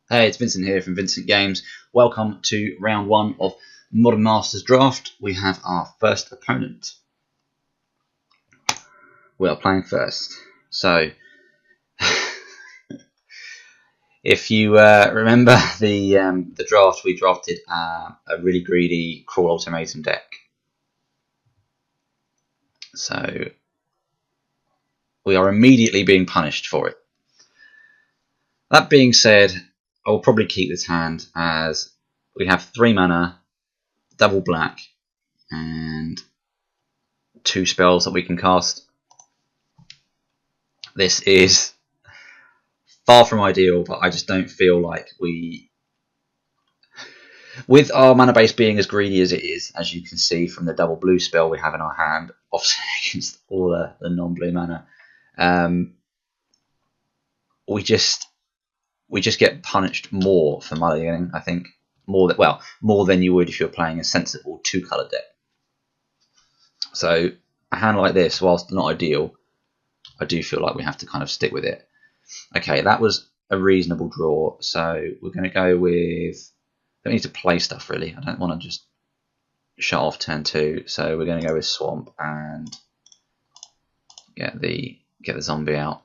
Hey, it's Vincent here from Vincent Games. Welcome to round one of Modern Masters Draft. We have our first opponent. We are playing first. So, if you remember the draft, we drafted a really greedy Crawl Ultimatum deck. So, we are immediately being punished for it. That being said, I will probably keep this hand as we have 3 mana, double black, and 2 spells that we can cast. This is far from ideal, but I just don't feel like with our mana base being as greedy as it is, as you can see from the double blue spell we have in our hand, offset against all the non-blue mana, we just get punished more for mulliganing. I think more than you would if you're playing a sensible 2-color deck. So a hand like this, whilst not ideal, I do feel like we have to kind of stick with it. Okay, that was a reasonable draw, so we're going to go with... Don't need to play stuff really. I don't want to just shut off turn 2, so we're going to go with Swamp and get the zombie out.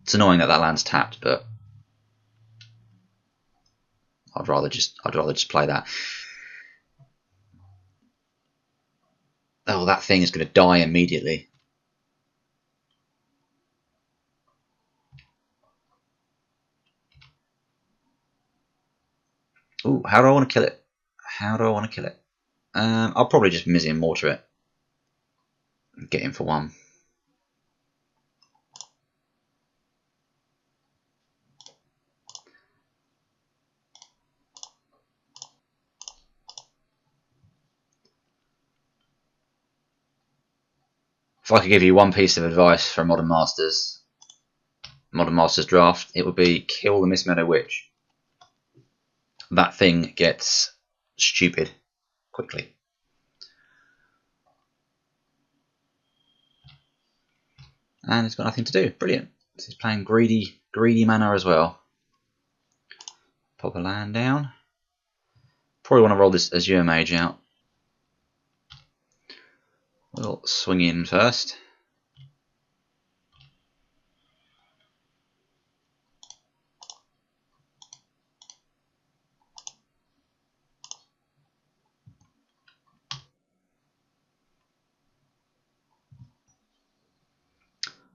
It's annoying that land's tapped, but I'd rather just play that. Oh, that thing is going to die immediately. Ooh, how do I want to kill it? I'll probably just Mizzy and Mortar it. Get him for 1. If I could give you one piece of advice for Modern Masters draft, it would be kill the Mistmeadow Witch. That thing gets stupid quickly. And it's got nothing to do. Brilliant. So he's playing greedy mana as well. Pop a land down. Probably want to roll this Azure Mage out. We'll swing in first.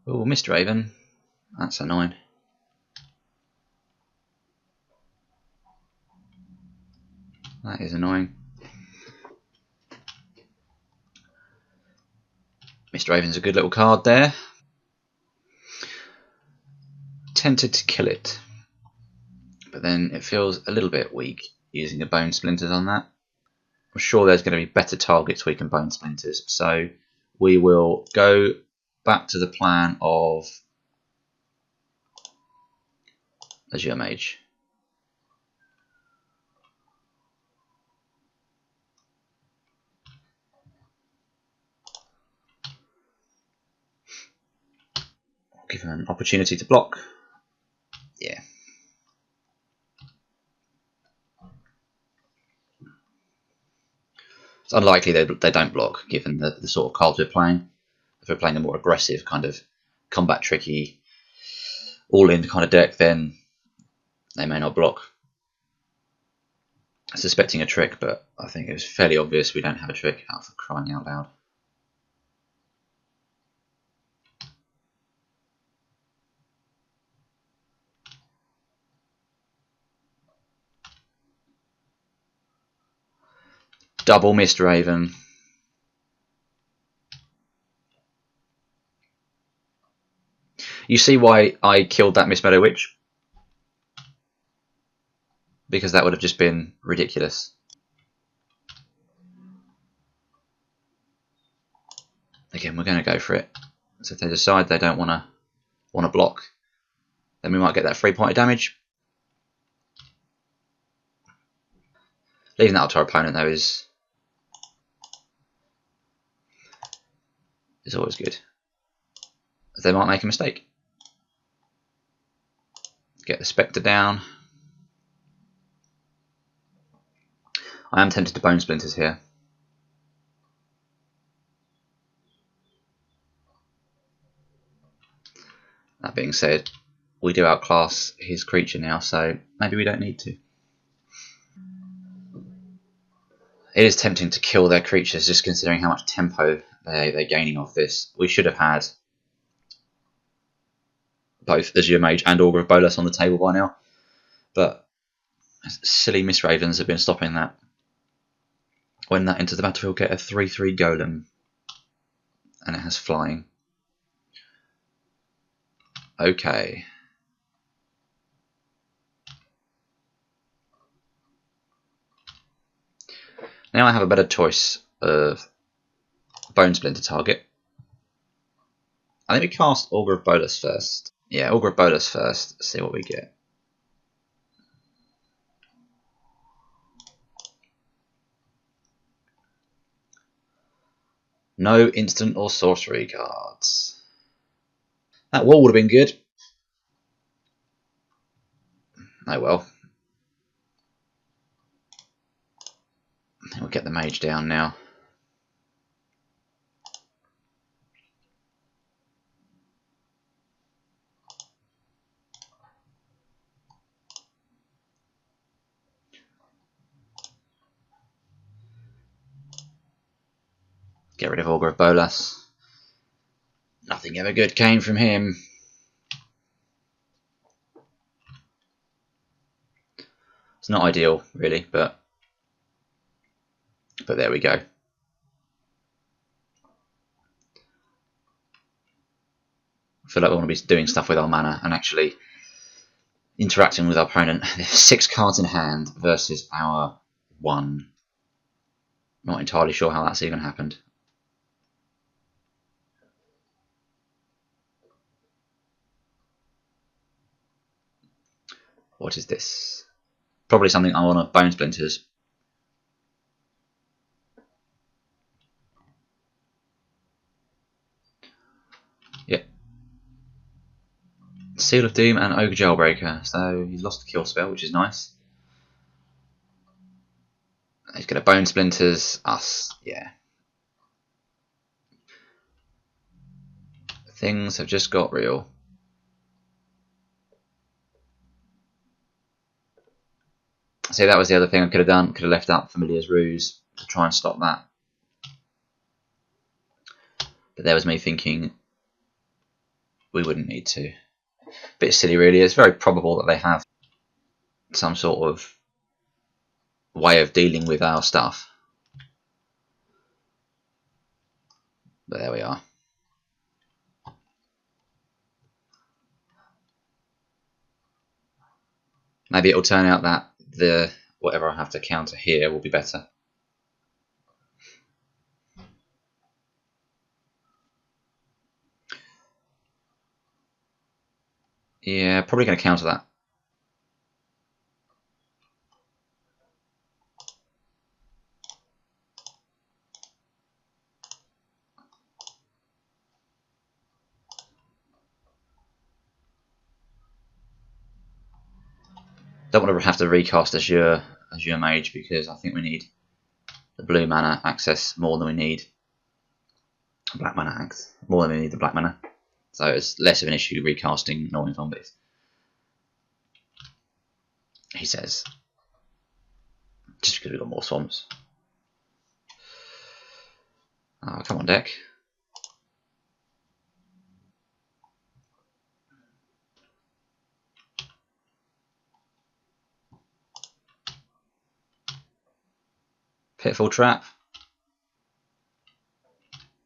Oh, Mr. Raven. That's annoying. That is annoying. Mr. Raven's a good little card there. Tempted to kill it, but then it feels a little bit weak using the Bone Splinters on that. I'm sure there's going to be better targets we can Bone Splinters, so we will go back to the plan of Azure Mage. Give him an opportunity to block. Yeah. It's unlikely they don't block, given the sort of cards we're playing. If we're playing a more aggressive, kind of combat tricky, all-in kind of deck, then they may not block. Suspecting a trick, but I think it was fairly obvious we don't have a trick, out for crying out loud. Double Mist Raven. You see why I killed that Mistmeadow Witch? Because that would have just been ridiculous. Again, we're going to go for it. So if they decide they don't want to block, then we might get that 3 point of damage. Leaving that up to our opponent though is always good. They might make a mistake. Get the Spectre down. I am tempted to Bone Splinters here. That being said, we do outclass his creature now, so maybe we don't need to. It is tempting to kill their creatures, just considering how much tempo they're gaining off this. We should have had both Azure Mage and Augur of Bolas on the table by now, but silly Mistravens have been stopping that. When that enters the battlefield, get a 3/3 Golem, and it has flying. Okay. Now I have a better choice of Bone Splinter target. I think we cast Augur of Bolas first. Yeah, Augur of Bolas first, see what we get. No instant or sorcery cards. That wall would have been good. Oh well. We'll get the mage down now. Get rid of Augur of Bolas. Nothing ever good came from him. It's not ideal, really, but there we go. I feel like we want to be doing stuff with our mana and actually interacting with our opponent. There's 6 cards in hand versus our 1. Not entirely sure how that's even happened. What is this? Probably something I want to Bone Splinters. Yep. Seal of Doom and Ogre Jailbreaker. So he's lost the kill spell, which is nice. He's going to Bone Splinters us. Yeah. Things have just got real. See, that was the other thing I could have done. Could have left out Familiar's Ruse to try and stop that. But there was me thinking we wouldn't need to. Bit silly, really. It's very probable that they have some sort of way of dealing with our stuff. But there we are. Maybe it'll turn out that the whatever I have to counter here will be better. Yeah, probably going to counter that. Don't want to have to recast Azure Mage because I think we need the blue mana access more than we need black mana access. More than we need the black mana. So it's less of an issue recasting Gnawing Zombies. He says. Just because we've got more swamps. Oh, come on, deck. Pitfall Trap.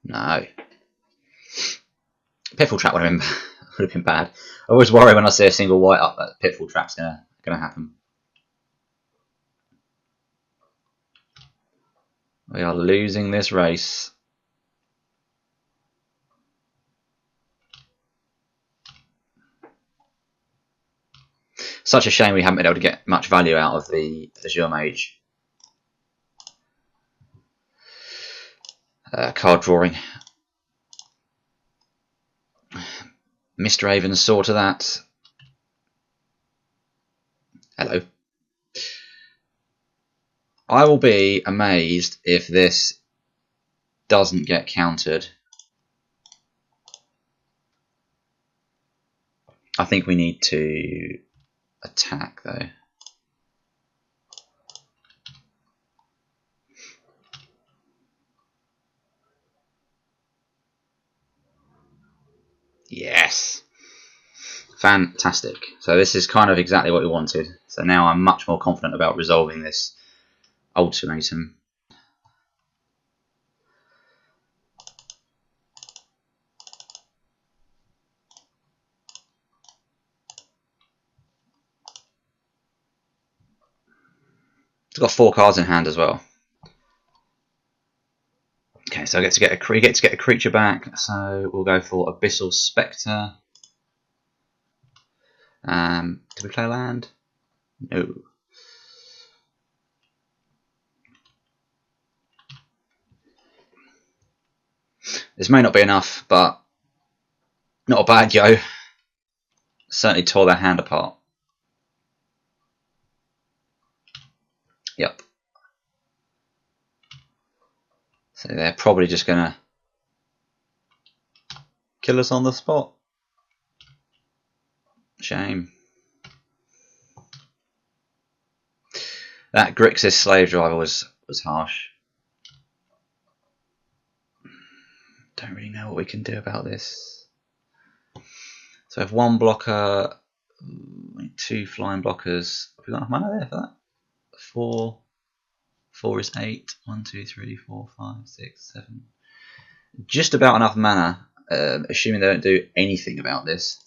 No. Pitfall Trap would have been bad. I always worry when I see a single white up that Pitfall Trap's gonna happen. We are losing this race. Such a shame we haven't been able to get much value out of the Azure Mage. Card drawing. Mistravens saw to that. Hello. I will be amazed if this doesn't get countered. I think we need to attack though. Yes. Fantastic. So this is kind of exactly what we wanted. So now I'm much more confident about resolving this ultimatum. It's got 4 cards in hand as well. Okay, so I get to get a creature back. So we'll go for Abyssal Spectre. Did we play land? No. This may not be enough, but not a bad go. Certainly tore their hand apart. Yep. So they're probably just going to kill us on the spot. Shame. That Grixis Slave Driver was harsh. Don't really know what we can do about this. So I have 1 blocker, 2 flying blockers. Have we got enough mana there for that? 4. 4 is 8. 1, 2, 3, 4, 5, 6, 7. Just about enough mana, assuming they don't do anything about this.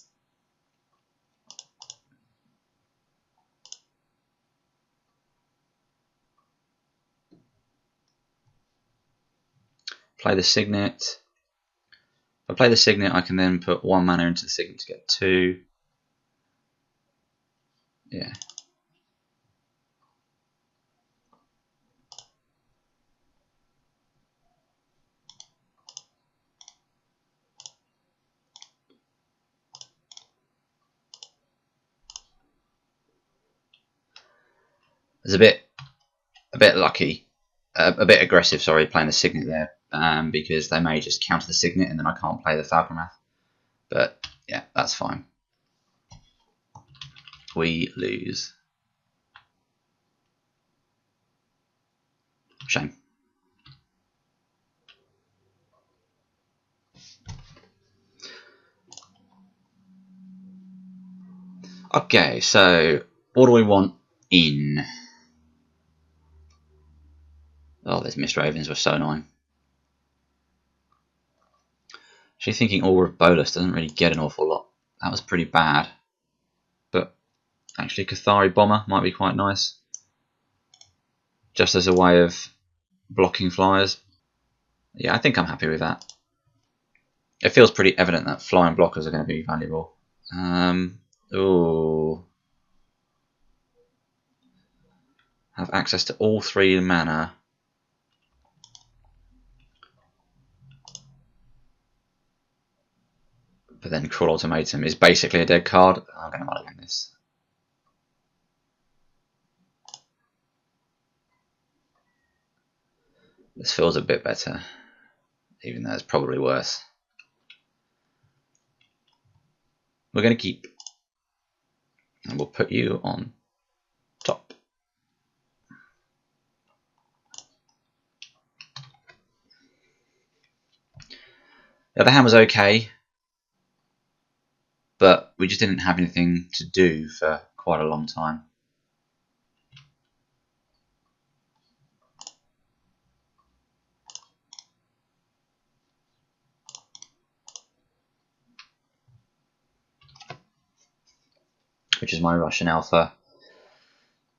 Play the Signet. If I play the Signet, I can then put 1 mana into the Signet to get 2. Yeah. It's a bit lucky, a bit aggressive. Sorry, playing the Signet there, because they may just counter the Signet and then I can't play the Falconmath. But yeah, that's fine. We lose. Shame. Okay, so what do we want in? Oh, those Mist Ravens were so annoying. Actually, thinking Aura of Bolus doesn't really get an awful lot. That was pretty bad. But actually, Cathari Bomber might be quite nice. Just as a way of blocking flyers. Yeah, I think I'm happy with that. It feels pretty evident that flying blockers are going to be valuable. Ooh. Have access to all 3 mana. But then Cruel Ultimatum is basically a dead card. I'm going to mulligan this. This feels a bit better, even though it's probably worse. We're going to keep. And we'll put you on top. The other hand was okay, but we just didn't have anything to do for quite a long time. Which is my rationale for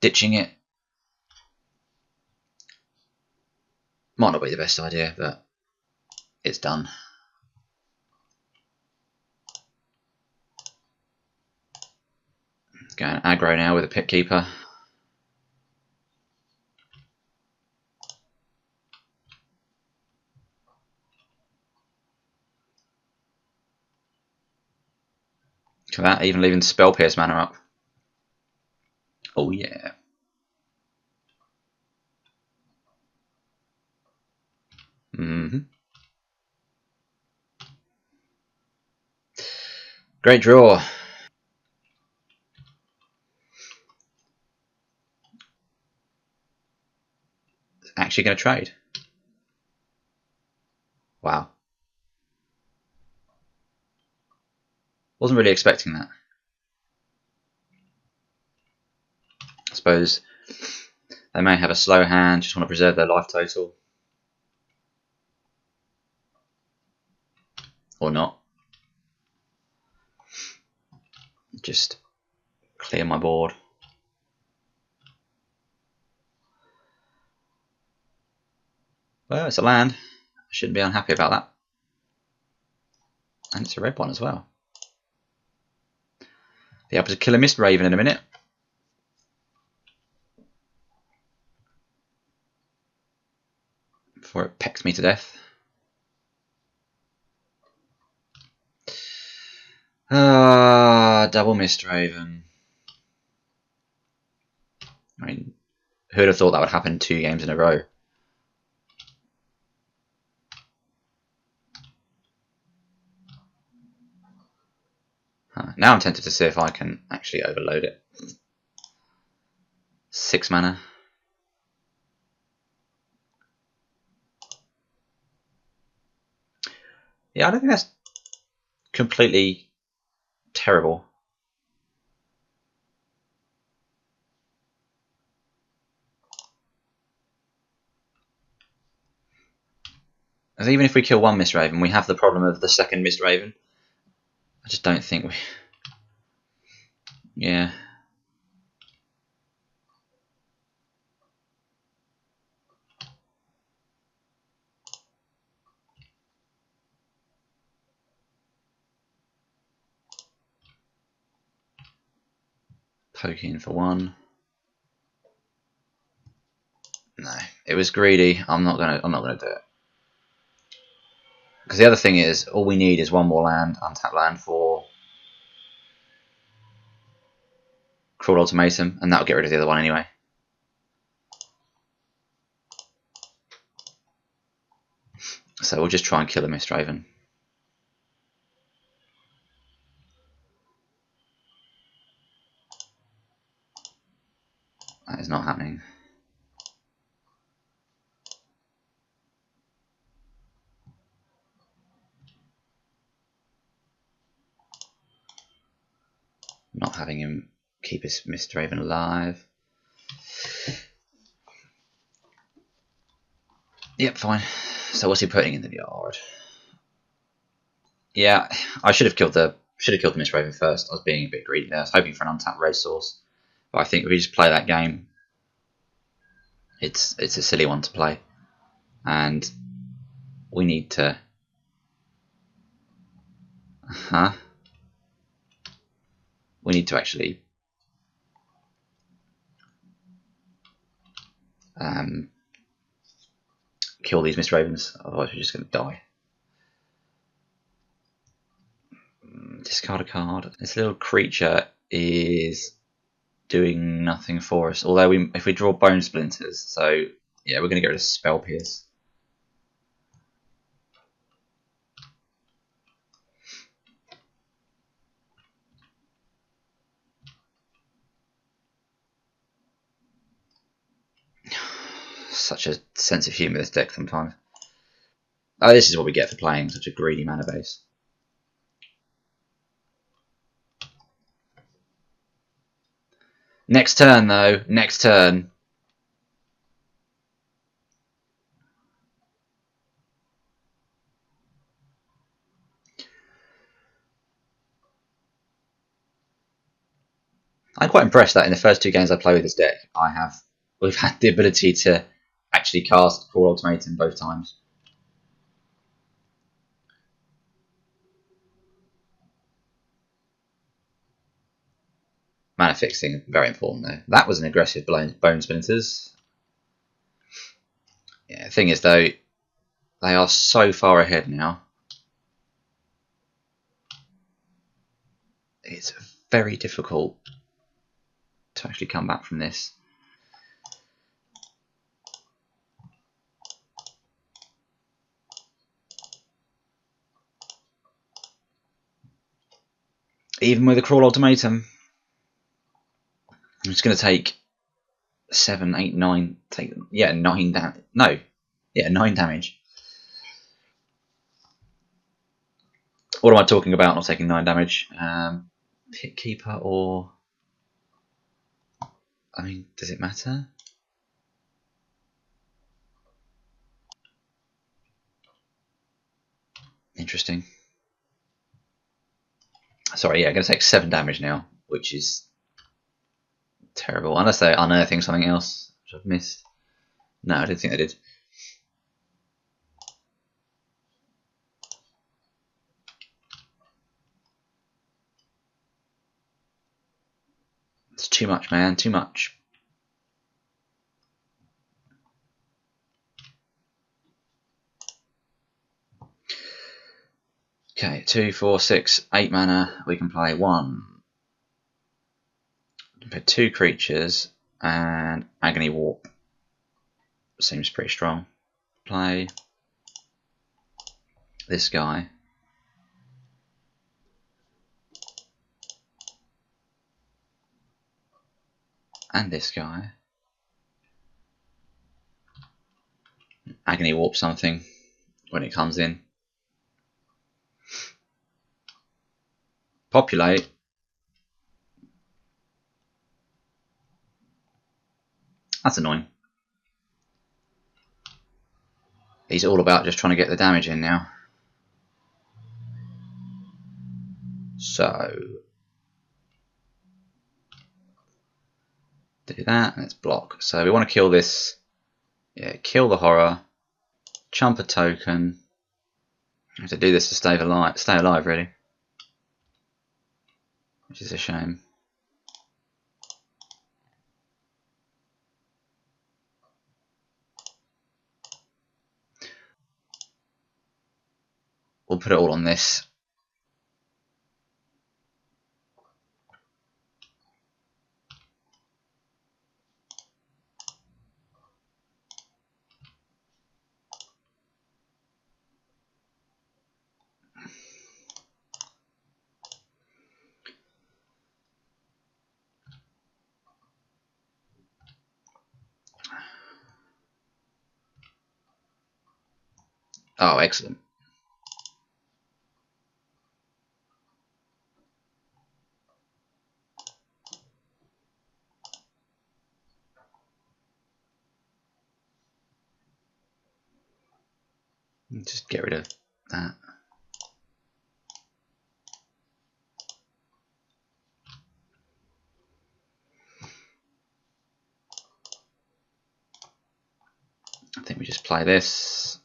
ditching it. Might not be the best idea, but it's done. Going aggro now with a Pit Keeper. Look at that, even leaving Spell Pierce mana up. Oh yeah. Great draw. Actually going to trade. Wow. Wasn't really expecting that. I suppose they may have a slow hand, just want to preserve their life total. Or not. Just clear my board. Well, it's a land. I shouldn't be unhappy about that. And it's a red one as well. Be able to kill a Mist Raven in a minute. Before it pecks me to death. Double Mist Raven. I mean, who'd have thought that would happen 2 games in a row? Now I'm tempted to see if I can actually overload it. 6 mana. Yeah, I don't think that's completely terrible. Because even if we kill 1 Mist Raven, we have the problem of the second Mist Raven. I just don't think we... Yeah. Poking for 1. No, it was greedy. I'm not gonna do it. Because the other thing is, all we need is 1 more land, untapped land for Cruel Ultimatum, and that'll get rid of the other one anyway. So we'll just try and kill a Mist Raven. That is not happening. Not having him keep his Mist Raven alive. Yep, fine. So what's he putting in the yard? Yeah, I should have killed the Mist Raven first. I was being a bit greedy there. I was hoping for an untapped red source, but I think if we just play that game, it's a silly one to play, and we need to. We need to actually kill these Mist Ravens, otherwise we're just going to die. Discard a card. This little creature is doing nothing for us. Although if we draw Bone Splinters, so yeah, we're going to get rid of Spell Pierce. Such a sense of humour, this deck sometimes. Oh, this is what we get for playing such a greedy mana base. Next turn, though. Next turn. I'm quite impressed that in the first 2 games I play with this deck, we've had the ability to actually cast Cruel Ultimatum both times. Mana fixing, very important though. That was an aggressive Bone Splinters. Yeah, the thing is though, they are so far ahead now. It's very difficult to actually come back from this. Even with a crawl ultimatum, I'm just going to take 7, 8, 9. Take 9 damage. No, 9 damage. What am I talking about? Not taking 9 damage. Pit Keeper or... I mean, does it matter? Interesting. Sorry, yeah, I'm going to take 7 damage now, which is terrible. Unless they're unearthing something else, which I've missed. No, I didn't think they did. It's too much, man, too much. Okay, 2, 4, 6, 8 mana. We can play 1. We can play 2 creatures and Agony Warp. Seems pretty strong. Play this guy. And this guy. Agony Warp something when it comes in. Populate. That's annoying. He's all about just trying to get the damage in now. So do that, let's block. So we want to kill this. Yeah, kill the horror. Chump a token. I have to do this to stay alive really. Which is a shame. We'll put it all on this. Oh, excellent. Just get rid of that. I think we just play this.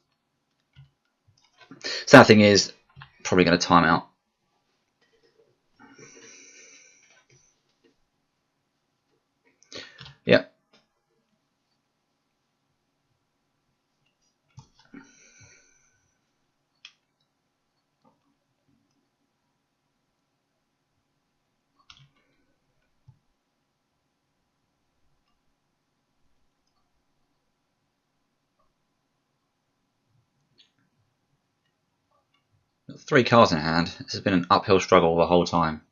Sad thing is, probably going to time out. Yep. Got 3 cards in hand. This has been an uphill struggle the whole time.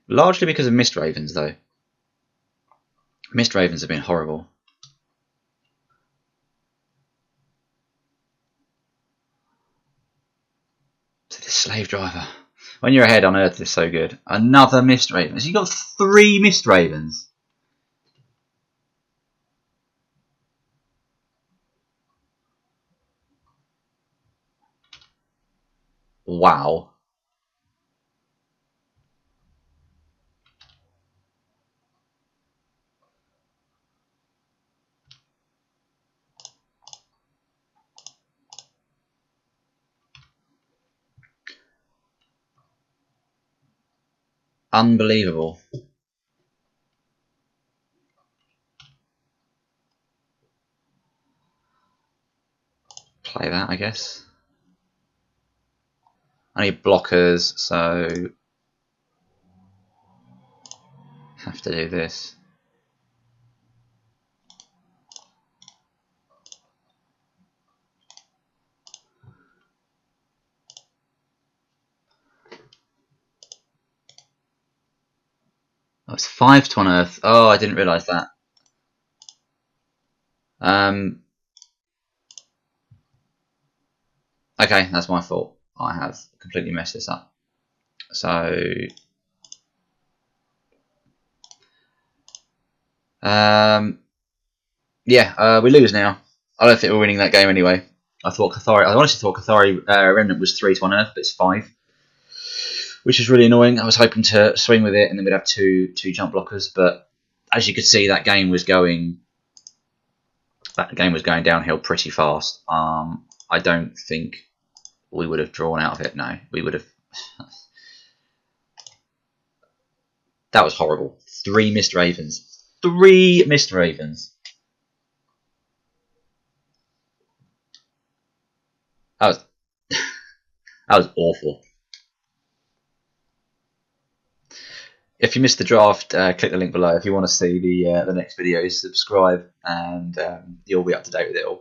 Largely because of Mist Ravens, though. Mist Ravens have been horrible. So this Slave Driver. When you're ahead on Earth is so good. Another Mist Ravens. You got 3 Mist Ravens. Wow. Unbelievable. Play that, I guess. I need blockers, so have to do this. Oh, it's 5 to unearth. Oh, I didn't realise that. Okay, that's my fault. I have completely messed this up. So, yeah, we lose now. I don't think we're winning that game anyway. I honestly thought Cathari Remnant was 3 to unearth, but it's 5, which is really annoying. I was hoping to swing with it, and then we'd have two jump blockers. But as you could see, that game was going downhill pretty fast. I don't think we would have drawn out of it. No, we would have. That was horrible. 3 missed ravens. 3 missed ravens. That was that was awful. If you missed the draft, click the link below. If you want to see the next videos, subscribe, and you'll be up to date with it all.